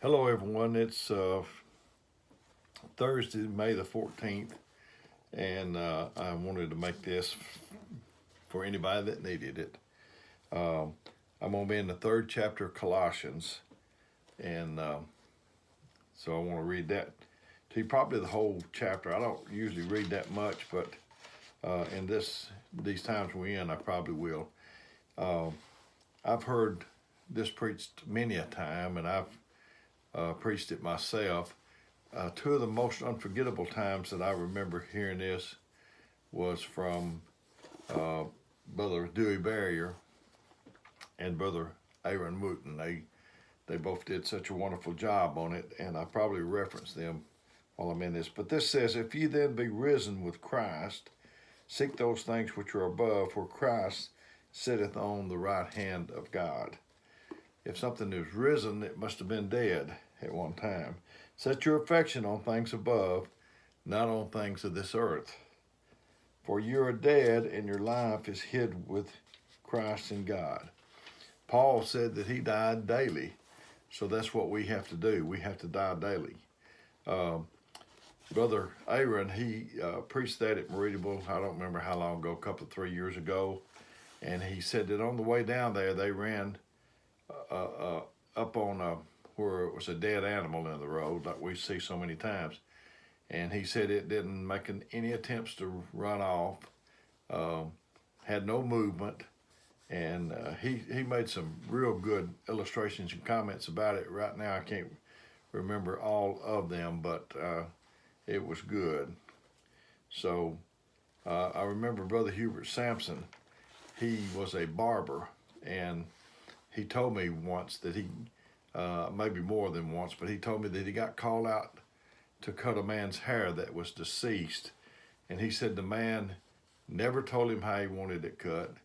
Hello, everyone. It's Thursday, May the 14th, and I wanted to make this for anybody that needed it. I'm going to be in the third chapter of Colossians, and so I want to read that to you, probably the whole chapter. I don't usually read that much, but in these times we're in, I probably will. I've heard this preached many a time, and I've preached it myself. Two of the most unforgettable times that I remember hearing this was from Brother Dewey Barrier and Brother Aaron Wooten. They both did such a wonderful job on it, and I probably reference them while I'm in this. But this says, "If ye then be risen with Christ, seek those things which are above, where Christ sitteth on the right hand of God." If something is risen, it must have been dead at one time. Set your affection on things above, not on things of this earth. For you are dead, and your life is hid with Christ in God. Paul said that he died daily, so that's what we have to do. We have to die daily. Brother Aaron, he preached that at Meridian. I don't remember how long ago, a couple of 3 years ago, and he said that on the way down there, they ran up on where it was a dead animal in the road, like we see so many times. And he said it didn't make any attempts to run off, had no movement, and he made some real good illustrations and comments about it. Right now, I can't remember all of them, but it was good. So I remember Brother Hubert Sampson. He was a barber, and he told me once that maybe more than once, but he told me that he got called out to cut a man's hair that was deceased. And he said the man never told him how he wanted it cut.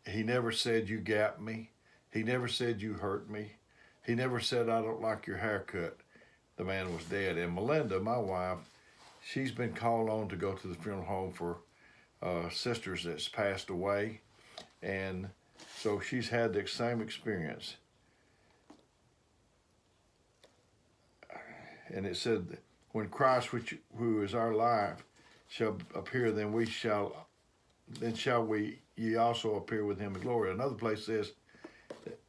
He never said, "You got me." He never said, "You hurt me." He never said, "I don't like your haircut." The man was dead. And Melinda, my wife, she's been called on to go to the funeral home for sisters that's passed away. And so she's had the same experience. And it said, "When Christ, who is our life, shall appear, then shall we ye also appear with him in glory." Another place says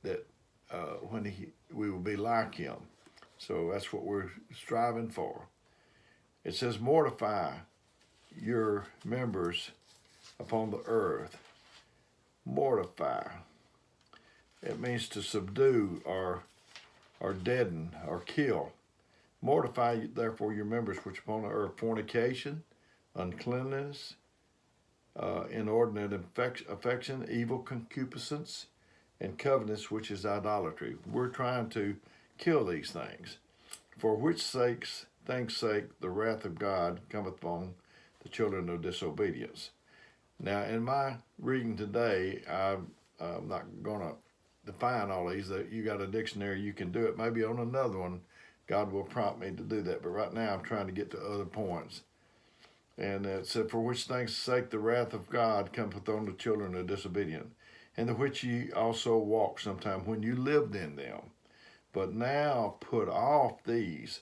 that when we will be like him. So that's what we're striving for. It says, "Mortify your members upon the earth." Mortify. It means to subdue or deaden or kill. "Mortify therefore your members which upon the earth: fornication, uncleanness, inordinate affection, evil concupiscence, and covetousness, which is idolatry." We're trying to kill these things. "For which things' sake the wrath of God cometh upon the children of disobedience." Now, in my reading today, I'm not going to define all these. That you got a dictionary, you can do it. Maybe on another one, God will prompt me to do that. But right now, I'm trying to get to other points. And it said, "For which things' sake the wrath of God cometh on the children of disobedience, and the which ye also walked sometime when you lived in them. But now put off these: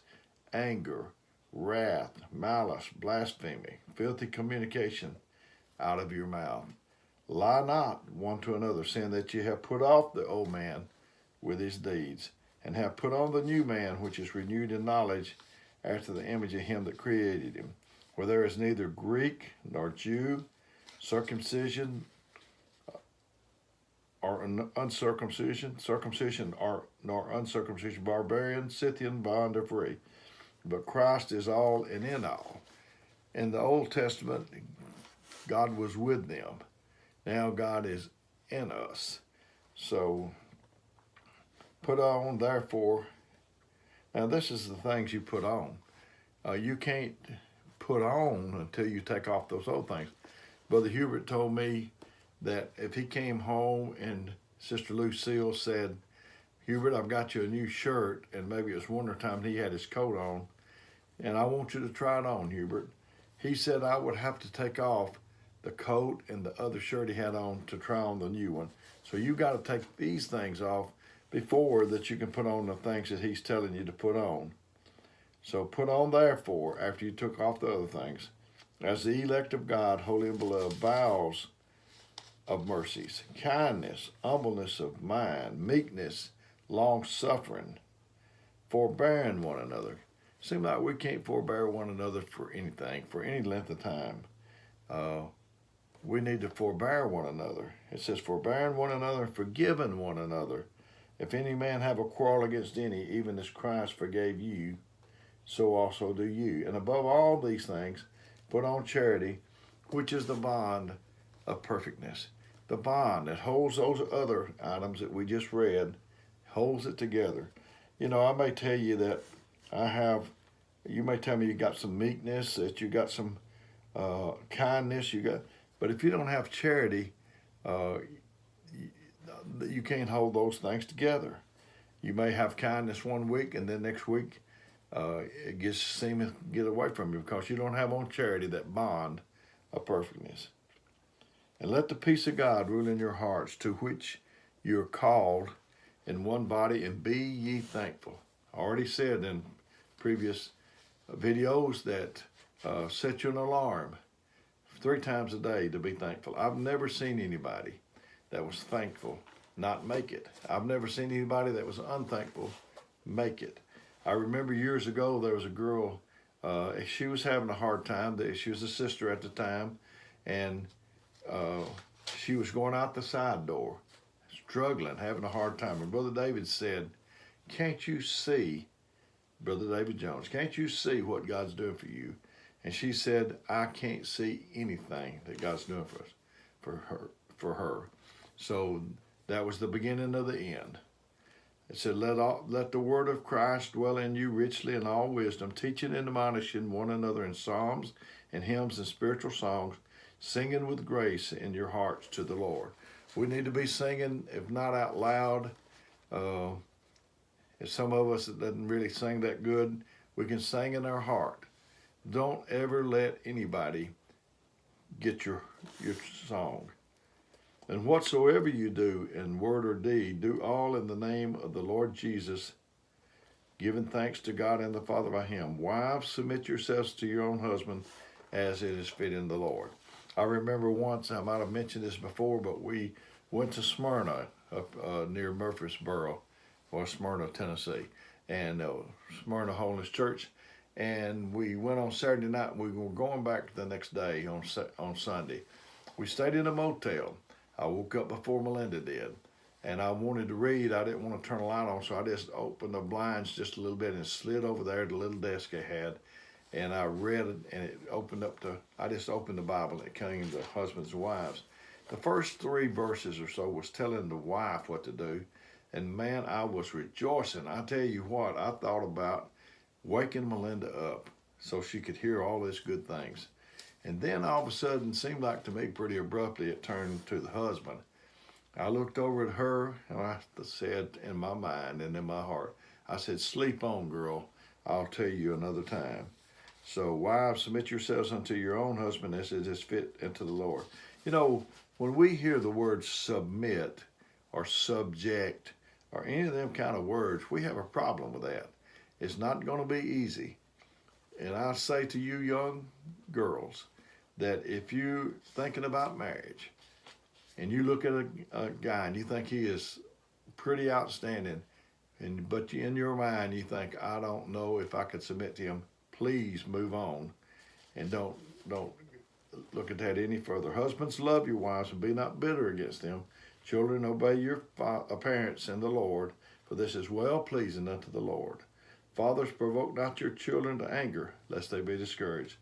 anger, wrath, malice, blasphemy, filthy communication out of your mouth. Lie not one to another, saying that ye have put off the old man with his deeds, and have put on the new man, which is renewed in knowledge after the image of him that created him. Where there is neither Greek nor Jew, circumcision or uncircumcision, nor uncircumcision, barbarian, Scythian, bond, or free. But Christ is all and in all." In the Old Testament, God was with them. Now God is in us. So put on, therefore. Now this is the things you put on. You can't put on until you take off those old things. Brother Hubert told me that if he came home and Sister Lucille said, "Hubert, I've got you a new shirt," and maybe it was wintertime and he had his coat on, "and I want you to try it on, Hubert." He said I would have to take off the coat and the other shirt he had on to try on the new one. So you got to take these things off before that you can put on the things that he's telling you to put on. So put on therefore, after you took off the other things, as the elect of God, holy and beloved, vows of mercies, kindness, humbleness of mind, meekness, long-suffering, forbearing one another. Seems like we can't forbear one another for anything, for any length of time. We need to forbear one another. It says, forbearing one another and forgiving one another. If any man have a quarrel against any, even as Christ forgave you, so also do you. And above all these things, put on charity, which is the bond of perfectness. The bond that holds those other items that we just read, holds it together. You know, I may tell you that you may tell me you got some meekness, that you got some kindness, but if you don't have charity, you can't hold those things together. You may have kindness one week, and then next week it seems to get away from you because you don't have on charity, that bond of perfectness. And let the peace of God rule in your hearts, to which you are called in one body, and be ye thankful. I already said in previous videos that set you an alarm 3 times a day to be thankful. I've never seen anybody that was thankful not make it. I've never seen anybody that was unthankful make it. I remember years ago there was a girl, she was having a hard time. She was a sister at the time, and she was going out the side door, struggling, having a hard time. And Brother David said, can't you see, Brother David Jones, can't you see what God's doing for you? And she said, I can't see anything that God's doing for us, for her. So that was the beginning of the end. It said, let the word of Christ dwell in you richly in all wisdom, teaching and admonishing one another in psalms and hymns and spiritual songs, singing with grace in your hearts to the Lord. We need to be singing, if not out loud. If some of us that doesn't really sing that good, we can sing in our heart. Don't ever let anybody get your song. And whatsoever you do in word or deed, do all in the name of the Lord Jesus, giving thanks to God and the Father by him. Wives, submit yourselves to your own husband as it is fitting the Lord. I remember once, I might have mentioned this before, but we went to Smyrna, up near Murfreesboro, or Smyrna, Tennessee, and Smyrna Holiness Church. And we went on Saturday night, and we were going back the next day on Sunday. We stayed in a motel. I woke up before Melinda did, and I wanted to read. I didn't want to turn the light on, so I just opened the blinds just a little bit and slid over there to the little desk I had, and I read it, and it opened up I just opened the Bible, and it came to husbands and wives. The first 3 verses or so was telling the wife what to do, and man, I was rejoicing. I tell you what, I thought about waking Melinda up so she could hear all these good things. And then all of a sudden, seemed like to me pretty abruptly, it turned to the husband. I looked over at her, and I said in my mind and in my heart, I said, sleep on, girl. I'll tell you another time. So wives, submit yourselves unto your own husband as it is fit unto the Lord. You know, when we hear the word submit or subject or any of them kind of words, we have a problem with that. It's not going to be easy. And I say to you young girls that if you're thinking about marriage and you look at a guy and you think he is pretty outstanding, but in your mind you think, I don't know if I could submit to him, please move on and don't look at that any further. Husbands, love your wives and be not bitter against them. Children, obey your parents in the Lord, for this is well pleasing unto the Lord. Fathers, provoke not your children to anger, lest they be discouraged.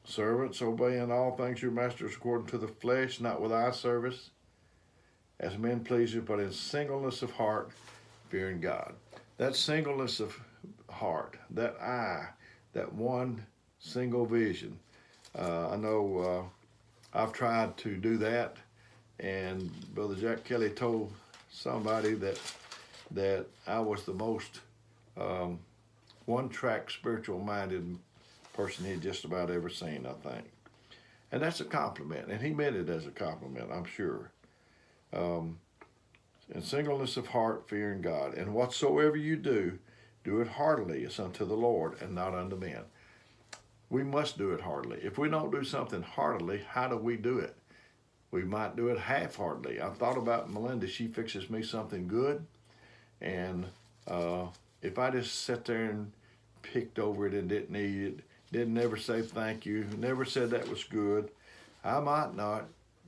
Servants, obey in all things your masters according to the flesh, not with eye service, as men pleasers, but in singleness of heart, fearing God. That singleness of heart, that eye, that one single vision. I know I've tried to do that, and Brother Jack Kelly told somebody that I was the most one-track spiritual-minded person he'd just about ever seen, I think. And that's a compliment, and he meant it as a compliment, I'm sure. and singleness of heart, fearing God. And whatsoever you do, do it heartily as unto the Lord and not unto men. We must do it heartily. If we don't do something heartily, how do we do it? We might do it half-heartedly. I thought about Melinda. She fixes me something good, and if I just sat there and picked over it and didn't eat it, didn't never say thank you, never said that was good, I might not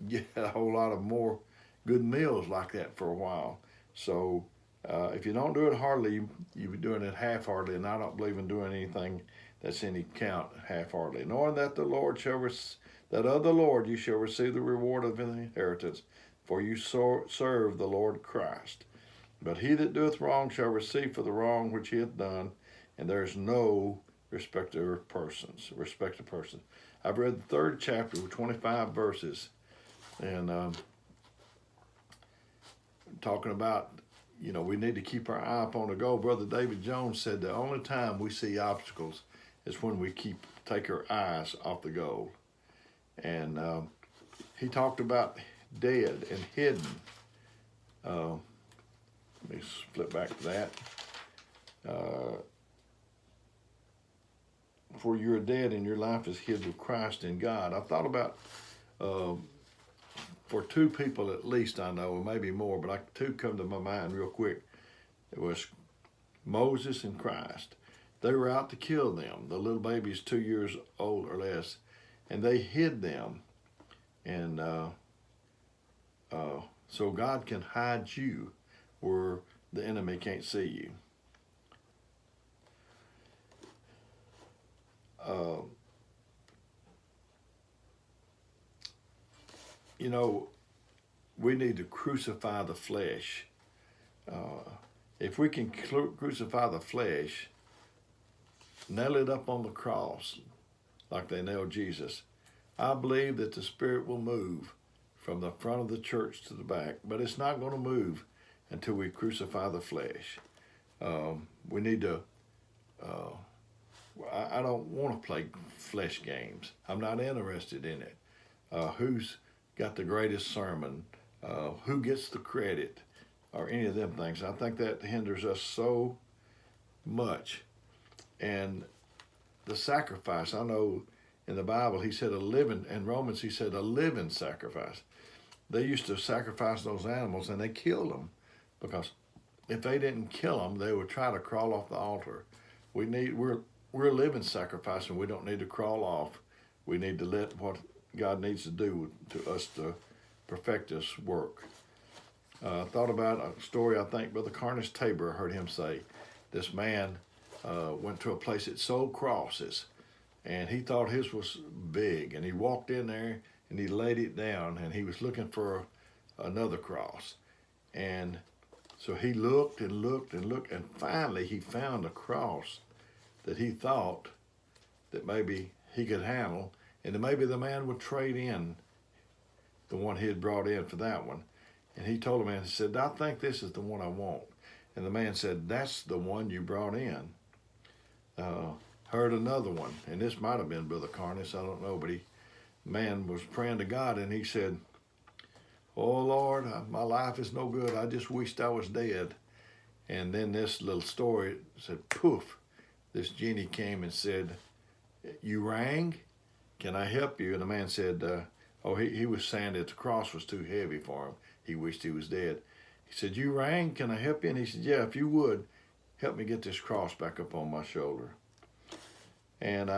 get a whole lot of more good meals like that for a while. So if you don't do it heartily, you're doing it half-heartedly, and I don't believe in doing anything that's any count half-heartedly. Knowing that the Lord shall that of the Lord you shall receive the reward of an inheritance, for you serve the Lord Christ. But he that doeth wrong shall receive for the wrong which he hath done, and there is no respect of persons. I've read the 3rd chapter with 25 verses, and talking about, we need to keep our eye upon the goal. Brother David Jones said the only time we see obstacles is when we take our eyes off the goal. And he talked about dead and hidden. Let me flip back to that. For you are dead and your life is hid with Christ in God. I thought about, for 2 people at least I know, maybe more, but 2 come to my mind real quick. It was Moses and Christ. They were out to kill them, the little babies 2 years old or less, and they hid them. And so God can hide you where the enemy can't see you. We need to crucify the flesh. If we can crucify the flesh, nail it up on the cross like they nailed Jesus, I believe that the Spirit will move from the front of the church to the back, but it's not going to move until we crucify the flesh. We need to, I don't want to play flesh games. I'm not interested in it. Who's got the greatest sermon? Who gets the credit? Or any of them things. I think that hinders us so much. And the sacrifice, I know in the Bible he said in Romans he said a living sacrifice. They used to sacrifice those animals and they killed them, because if they didn't kill them, they would try to crawl off the altar. We're a living sacrifice, and we don't need to crawl off. We need to let what God needs to do to us to perfect this work. Thought about a story, I think Brother Carnes Tabor heard him say. This man went to a place that sold crosses, and he thought his was big, and he walked in there and he laid it down, and he was looking for another cross. And so he looked and looked and looked, and finally he found a cross that he thought that maybe he could handle, and that maybe the man would trade in the one he had brought in for that one. And he told the man, he said, I think this is the one I want. And the man said, that's the one you brought in. Heard another one, and this might have been Brother Carnes, I don't know, but man was praying to God, and he said, oh Lord, my life is no good. I just wished I was dead. And then this little story said, poof, this genie came and said, you rang? Can I help you? And the man said, he was saying that the cross was too heavy for him. He wished he was dead. He said, you rang? Can I help you? And he said, yeah, if you would, help me get this cross back up on my shoulder. And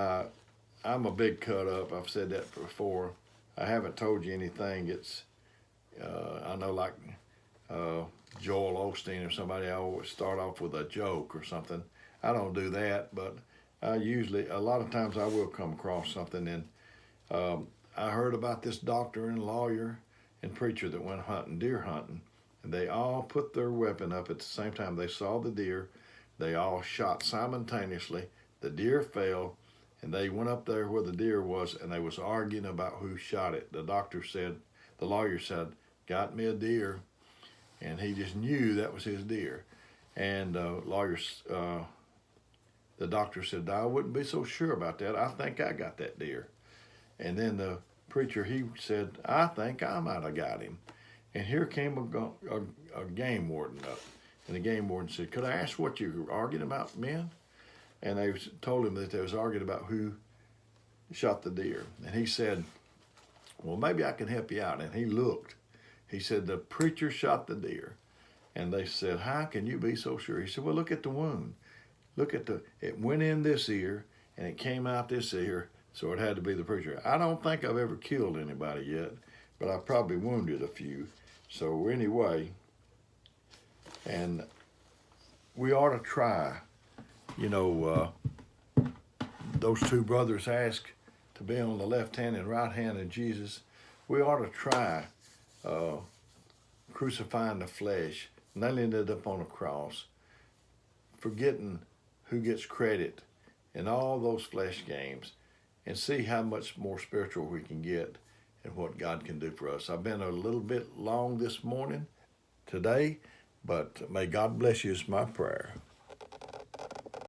I'm a big cut up. I've said that before. I haven't told you anything. It's, I know, like Joel Osteen or somebody, I always start off with a joke or something. I don't do that, but I usually, a lot of times I will come across something. And I heard about this doctor and lawyer and preacher that went hunting, deer hunting, and they all put their weapon up at the same time. They saw the deer. They all shot simultaneously. The deer fell, and they went up there where the deer was, and they was arguing about who shot it. The lawyer said, got me a deer, and he just knew that was his deer. And the doctor said, I wouldn't be so sure about that. I think I got that deer. And then the preacher, he said, I think I might have got him. And here came a game warden up. And the game warden said, "Could I ask what you were arguing about, men?" And they told him that they was arguing about who shot the deer. And he said, "Well, maybe I can help you out." And he looked. He said, "The preacher shot the deer." And they said, "How can you be so sure?" He said, "Well, look at the wound. It went in this ear and it came out this ear, so it had to be the preacher. I don't think I've ever killed anybody yet, but I probably wounded a few. So anyway, and we ought to try, those two brothers asked to be on the left hand and right hand of Jesus. We ought to try crucifying the flesh, nailing it up on a cross, forgetting who gets credit in all those flesh games, and see how much more spiritual we can get and what God can do for us. I've been a little bit long this morning, today, but may God bless you is my prayer.